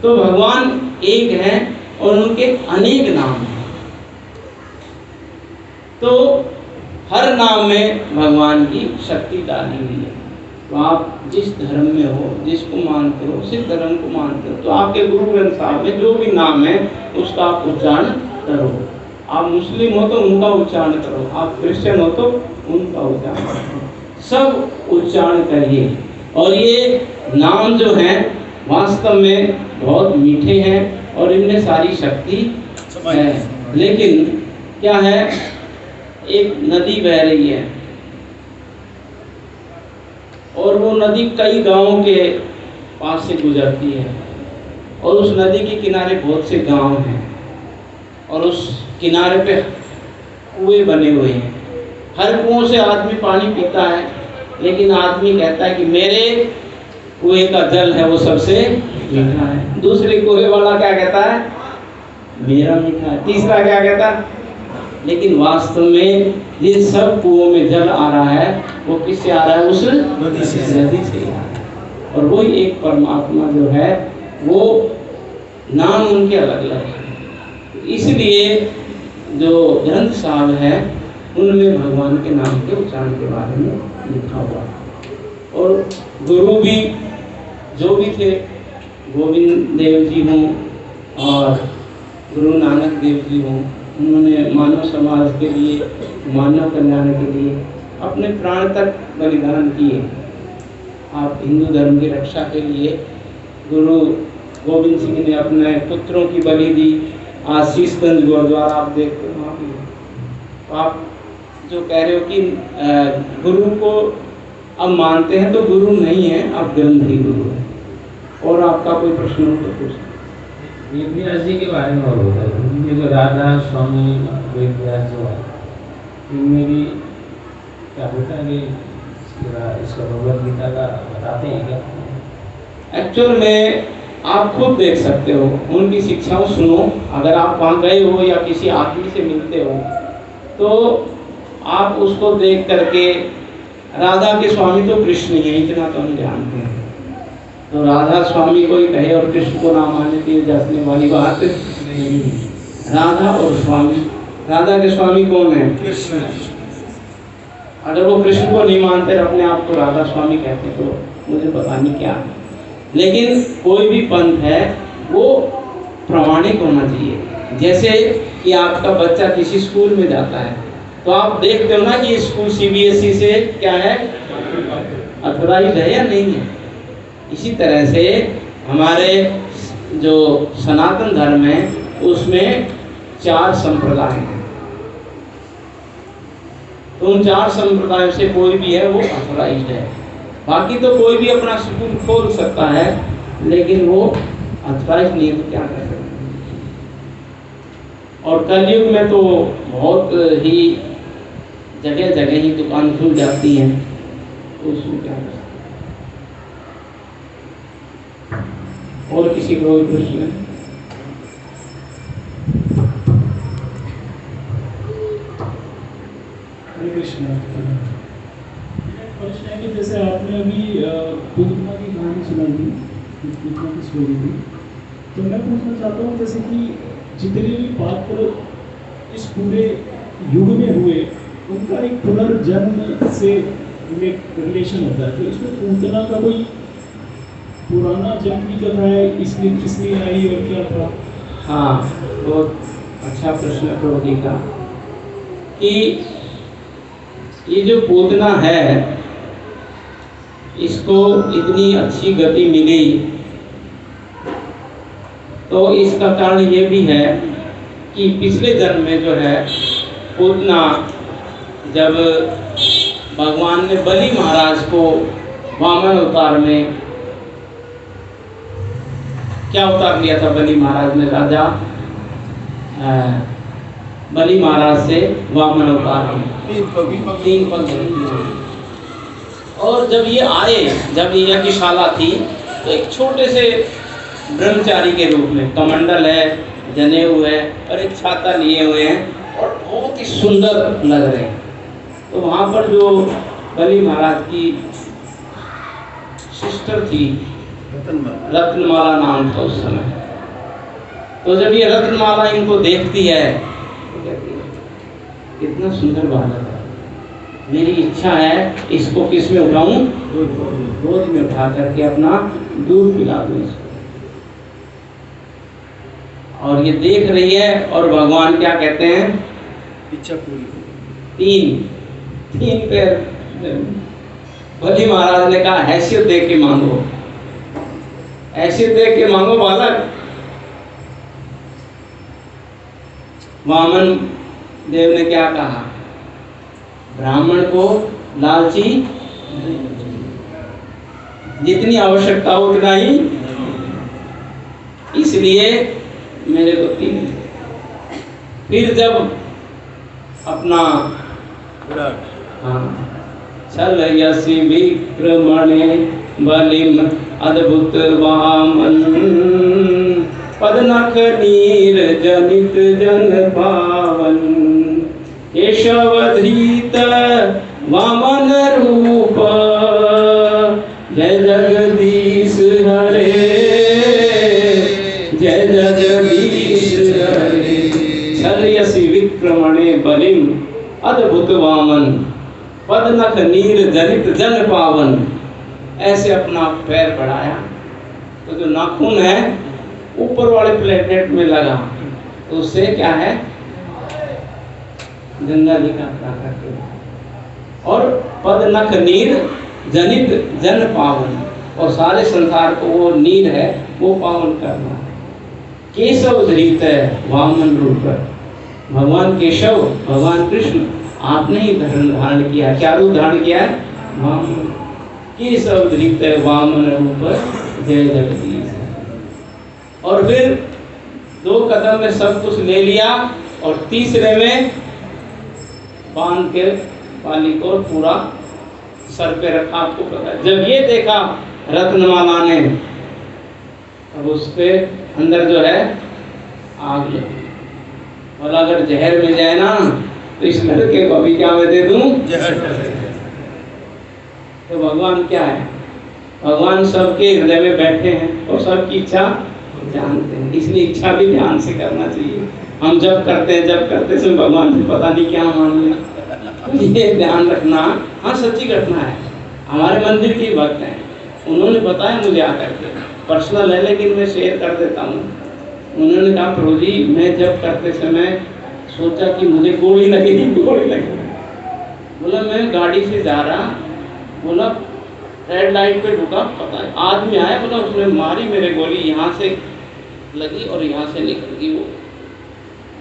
तो भगवान एक है और उनके अनेक नाम हैं। तो हर नाम में भगवान की शक्ति डाली हुई है। तो आप जिस धर्म में हो, जिसको मानते हो, सिख धर्म को मानते हो, तो आपके गुरु ग्रंथ साहब में जो भी नाम है उसका आप उच्चारण करो। आप मुस्लिम हो तो उनका उच्चारण करो, आप क्रिश्चियन हो तो उनका उच्चारण करो, सब उच्चारण करिए। और ये नाम जो हैं वास्तव में बहुत मीठे हैं और इनमें सारी शक्ति है। लेकिन क्या है, एक नदी बह रही है और वो नदी कई गांवों के पास से गुजरती है और उस नदी के किनारे बहुत से गांव हैं और उस किनारे पे कुएं बने हुए हैं। हर कुओं से आदमी पानी पीता है, लेकिन आदमी कहता है कि मेरे कुएं का जल है वो सबसे मीठा है। दूसरे कुएं वाला क्या कहता है? मेरा मीठा है। तीसरा क्या कहता है? लेकिन वास्तव में जिन सब कुओं में जल आ रहा है वो किससे आ रहा है? उस नदी से आ रहा है। और वही एक परमात्मा जो है वो नाम उनके अलग अलग है। इसलिए जो ग्रंथ साहब है उनमें भगवान के नाम के उच्चारण के बारे में लिखा हुआ है। और गुरु भी जो भी थे, गोविंद देव जी हों और गुरु नानक देव जी हों, उन्होंने मानव समाज के लिए, मानव कल्याण के लिए अपने प्राण तक बलिदान किए। आप हिंदू धर्म की रक्षा के लिए गुरु गोविंद सिंह ने अपने पुत्रों की बलि दी। आज शीशगंज गुरुद्वारा आप देखते हो, वहाँ भी तो आप जो कह रहे हो कि गुरु को अब मानते हैं तो गुरु नहीं है, अब ग्रंथ ही गुरु है। और आपका कोई प्रश्न हो तो पूछ। वेदव्यास जी के बारे में और होता है, उनके जो राधा स्वामी वेदव्यास जो है, इनमें भी क्या होता है कि इसका भगवद गीता का बताते हैं क्या? एक्चुअल में आप खुद देख सकते हो, उनकी शिक्षाओं सुनो। अगर आप वहाँ गए हो या किसी आदमी से मिलते हो तो आप उसको देख करके, राधा के स्वामी तो कृष्ण ही है, इतना तो हम जानते हैं। तो राधा स्वामी को ही कहे और कृष्ण को ना माने तो ये जचने वाली बात नहीं। राधा और स्वामी, राधा के स्वामी कौन है? कृष्ण। अगर वो कृष्ण को नहीं मानते अपने आप को राधा स्वामी कहते तो मुझे पता नहीं क्या है। लेकिन कोई भी पंथ है वो प्रामाणिक होना चाहिए। जैसे कि आपका बच्चा किसी स्कूल में जाता है तो आप देखते हो ना कि स्कूल सीबीएसई से क्या है, अथॉराइज्ड है या नहीं है। इसी तरह से हमारे जो सनातन धर्म है उसमें 4 संप्रदाय हैं। तो उन 4 संप्रदायों से कोई भी है वो अथॉराइज्ड है। बाकी तो कोई भी अपना स्कूल खोल सकता है, लेकिन वो अथॉराइज्ड नहीं तो क्या कर सकते। और कलयुग में तो बहुत ही जगह जगह ही दुकान खुल जाती हैं, तो उसमें क्या कर सकते। और किसी को कोई प्रश्न है? हरे कृष्ण। प्रश्न है कि जैसे आपने अभी पूतना की कहानी सुनाई थी, पूतना की स्टोरी थी, तो मैं पूछना चाहता हूँ जैसे कि जितने भी पात्र इस पूरे युग में हुए उनका एक पुनर्जन्म से रिलेशन होता है। तो इसमें पूतना का कोई पुराना जन्म की कथा है, इसलिए किसलिए आई और क्या था? हाँ, बहुत अच्छा प्रश्न प्रभु का कि ये जो पूतना है इसको इतनी अच्छी गति मिली, तो इसका कारण ये भी है कि पिछले जन्म में जो है पूतना, जब भगवान ने बलि महाराज को वामन अवतार में क्या अवतार लिया था, बलि महाराज ने राजा बलि महाराज से वामन अवतार में 3 पग। और जब ये आए, जब ये यज्ञशाला थी तो एक छोटे से ब्रह्मचारी के रूप में, कमंडल है, जनेऊ है और एक छाता लिए हुए हैं और बहुत ही सुंदर लग रहे हैं। तो वहाँ पर जो बलि महाराज की सिस्टर थी, रत्नमाला नाम था उस समय, तो जब ये रत्नमाला इनको देखती है तो कहती है कितना सुंदर बालक है, मेरी इच्छा है इसको किस में उठाऊं, गोद में उठा करके अपना दूध पिला दूं इसको। और ये देख रही है और भगवान क्या कहते हैं, इच्छा पूरी। 3 पैर। बलि महाराज ने कहा हैसियत देख के मांगो, हैसियत देख के मांगो बालक। वामन देव ने क्या कहा, ब्राह्मण को लालची जितनी आवश्यकता हो उतना ही, इसलिए मेरे को 3। फिर जब अपना हाँ छल यसी विक्रमणे बलिम अद्भुत वामन पदनख नीर जनित जन पावन केशवधृत वामन रूप जय जगदीश हरे जय जगदीश हरे छल यसी विक्रमणे बलिम अद्भुत वामन पदनख नीर जनित जन पावन। ऐसे अपना पैर बढ़ाया तो जो नाखून है ऊपर वाले प्लेटलेट में लगा तो उससे क्या है गंगा जी का प्राकट्य। और पदनख नीर जनित जन पावन और सारे संसार को वो नीर है वो पावन करना। केशव धृत है वामन रूप भगवान केशव भगवान कृष्ण आपने ही धारण किया। क्या रूप धारण किया है? वामन। केशव धृत है वामन रूप जय जगदीश। और फिर 2 कदम में सब कुछ ले लिया और तीसरे में बांध के पाली को पूरा सर पे रखा। आपको पता है जब ये देखा रत्नमाला ने अब उसके अंदर जो है आग लगी। और अगर जहर मिल जाए ना तो इस लड़के को अभी क्या मैं दे दूं तो भगवान क्या है? भगवान सबके हृदय में बैठे हैं और सबकी इच्छा जानते हैं। इसलिए इच्छा भी ध्यान से करना चाहिए। हम जब करते हैं भगवान से पता नहीं क्या मान लें। ये ध्यान रखना। हाँ सच्ची घटना है। हमारे मंदिर के भक्त हैं उन्होंने बताया मुझे आकर के पर्सनल है लेकिन मैं शेयर कर देता हूँ। उन्होंने कहा प्रभु जी मैं जब करते समय सोचा कि मुझे गोली लगेगी। बोला मैं गाड़ी से जा रहा बोला रेड लाइट पे रुका पता है आदमी आया बोला उसने मारी मेरे गोली यहाँ से लगी और यहाँ से निकल गई वो।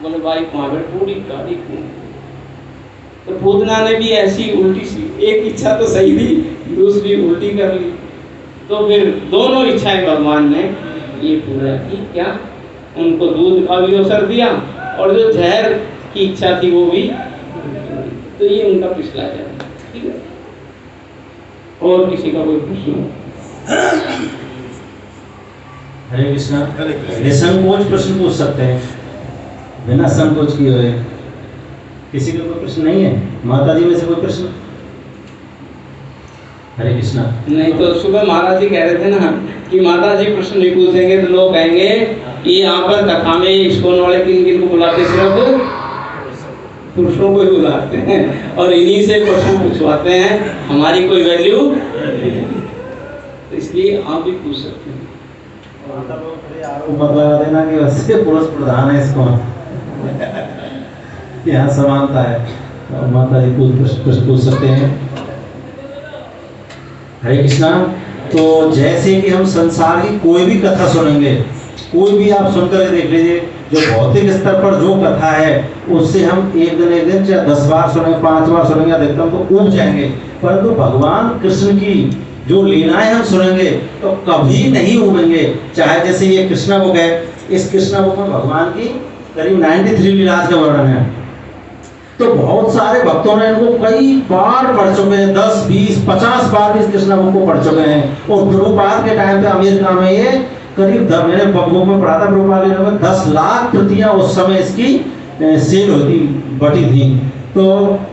बोले बाइक वहाँ पे पूरी गाड़ी तो पूतना ने भी ऐसी उल्टी सी एक इच्छा तो सही थी दूसरी उल्टी कर ली। तो फिर दोनों इच्छाएं भगवान ने ये पूरा की। क्या उनको दूध का भी अवसर दिया और जो जहर की इच्छा थी वो भी। तो ये उनका पिछला जन्म। ठीक है और किसी का कोई प्रश्न? हरे कृष्णा। निसंकोच प्रश्न पूछ सकते हैं बिना संकोच किए हुए। किसी का कोई प्रश्न नहीं है? माता जी में से कोई प्रश्न? हरे कृष्णा। नहीं तो सुबह महाराज जी कह रहे थे ना कि माता जी प्रश्न नहीं पूछेंगे तो लोग कहेंगे कि यहाँ पर कथा में इस्कॉन वाले किन को बुलाते सिर्फ पुरुषों को ही बुलाते हैं और इन्हीं से प्रश्न पूछवाते हैं। हमारी कोई वैल्यू तो इसलिए आप भी पूछ सकते हैं। मत लगा देना कि वैसे पुरुष प्रधान है इसको यहाँ समानता है। और माता जी प्रश्न पूछ सकते हैं। हरे कृष्णा। तो जैसे कि हम संसार की कोई भी कथा सुनेंगे कोई भी आप सुनकर देख लीजिए जो भौतिक स्तर पर जो कथा है उससे हम एक दिन चाहे 10 बार सुनेंगे 5 बार सुनेंगे अधिकतम तो ऊब जाएंगे। परंतु भगवान कृष्ण की जो लीलाएं हम सुनेंगे तो कभी नहीं ऊबेंगे। चाहे जैसे ये कृष्णा बुक है इस कृष्णा बुक में भगवान की करीब 93 लीलाएं का वर्णन है। तो बहुत सारे भक्तों ने इनको कई बार पढ़ चुके हैं 10, 20, 50 बार भी इस कृष्णा बुक को पढ़ चुके हैं। और प्रभुपाद के टाइम पे अमेरिका में ये करीब मैंने बुक में पढ़ा था प्रभुपाद के टाइम में 10 लाख प्रतियां उस समय इसकी सेल होती बटी थी। तो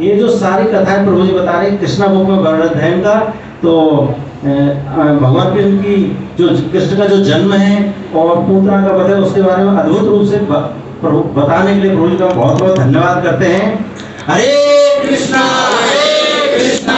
ये जो सारी कथाएं प्रभु जी बता रहे हैं कृष्णा बुक में वर्णन है इनका। तो भगवान कृष्ण की जो कृष्ण का जो जन्म है और पूतना का वध है उसके बारे में अद्भुत रूप से बताने के लिए प्रभु जी का बहुत बहुत धन्यवाद करते हैं। हरे कृष्णा कृष्णा